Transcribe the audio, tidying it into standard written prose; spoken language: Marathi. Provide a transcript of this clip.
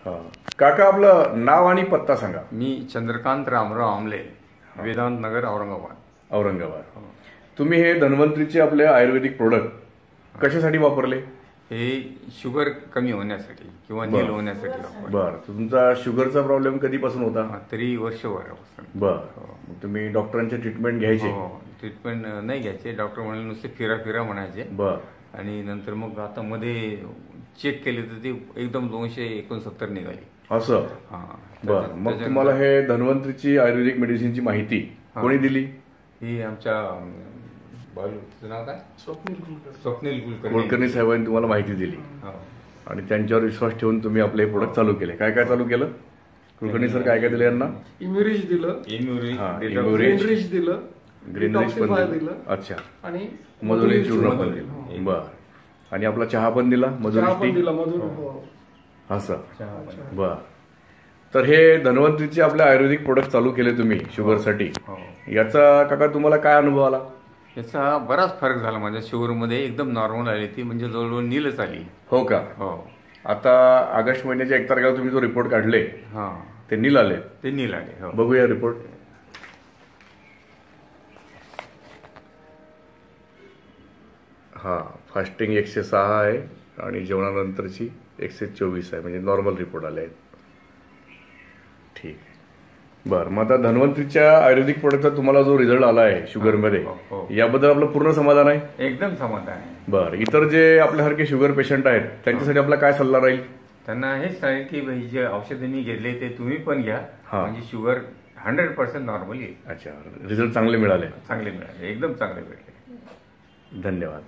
हा. काका आपलं नाव आणि पत्ता सांगा. मी चंद्रकांत रामराव आमले, वेदांत नगर, औरंगाबाद. औरंगाबाद. तुम्ही हे धन्वंतरीचे आपले आयुर्वेदिक प्रोडक्ट कशासाठी वापरले? हे शुगर कमी होण्यासाठी किंवा नील होण्यासाठी वापरले. बरं. तुमचा शुगरचा प्रॉब्लेम कधीपासून होता? तरी वर्षभरापासून. बरं. तुम्ही डॉक्टरांचे ट्रीटमेंट घ्यायचे? ट्रीटमेंट नाही घ्यायचे, डॉक्टर म्हणाले नुसते फिरा फिरा म्हणायचे. बरं. आणि नंतर मग आता मध्ये चेक केले तर ती एकदम 269 निघाली. असं? बरं. मग तुम्हाला हे धन्वंतरीची आयुर्वेदिक मेडिसिनची माहिती कोणी दिली? ही आमच्या नाव काय, स्वप्नील कुलकर्णी साहेबांनी तुम्हाला माहिती दिली आणि त्यांच्यावर विश्वास ठेवून तुम्ही आपले प्रोडक्ट चालू केले. काय काय चालू केलं कुलकर्णी सर? काय काय दिलं यांना? इम्युरिज दिलं, इम्युरिज दिलं, ग्रीनरिच पण दिलं. अच्छा. आणि मधुरी चूर्ण पण दिलं. बरं. आणि आपला चहा पण दिला, मधुरी दिला. असं? बरं. तर हे धन्वंतरीचे आपले आयुर्वेदिक प्रोडक्ट चालू केले तुम्ही शुगरसाठी. याचा काका तुम्हाला काय अनुभव आला? याचा बराच फरक झाला. माझ्या शुगरमध्ये एकदम नॉर्मल आली, ती म्हणजे जवळजवळ नीलच आली. हो का? हो. आता ऑगस्ट महिन्याच्या 1 तारखेला तुम्ही जो रिपोर्ट काढले ते नील आले? ते नील आले. बघूया रिपोर्ट. हा, फास्टिंग 106 आहे आणि जेवणानंतरची 124 आहे, म्हणजे नॉर्मल रिपोर्ट आले आहेत. ठीक. बरं. मग आता धन्वंतरीच्या आयुर्वेदिक प्रोडक्टचा तुम्हाला जो रिझल्ट आला आहे शुगरमध्ये, याबद्दल आपलं पूर्ण समाधान आहे? एकदम समाधान आहे. बरं. इतर जे आपल्यासारखे शुगर पेशंट आहेत त्यांच्यासाठी आपला काय सल्ला राहील? त्यांना हेच सांगेल की जे औषधे मी घेतले ते तुम्ही पण घ्या, म्हणजे शुगर 100% नॉर्मल येईल. अच्छा. रिझल्ट चांगले मिळाले? चांगले मिळाले, एकदम चांगले मिळाले. धन्यवाद.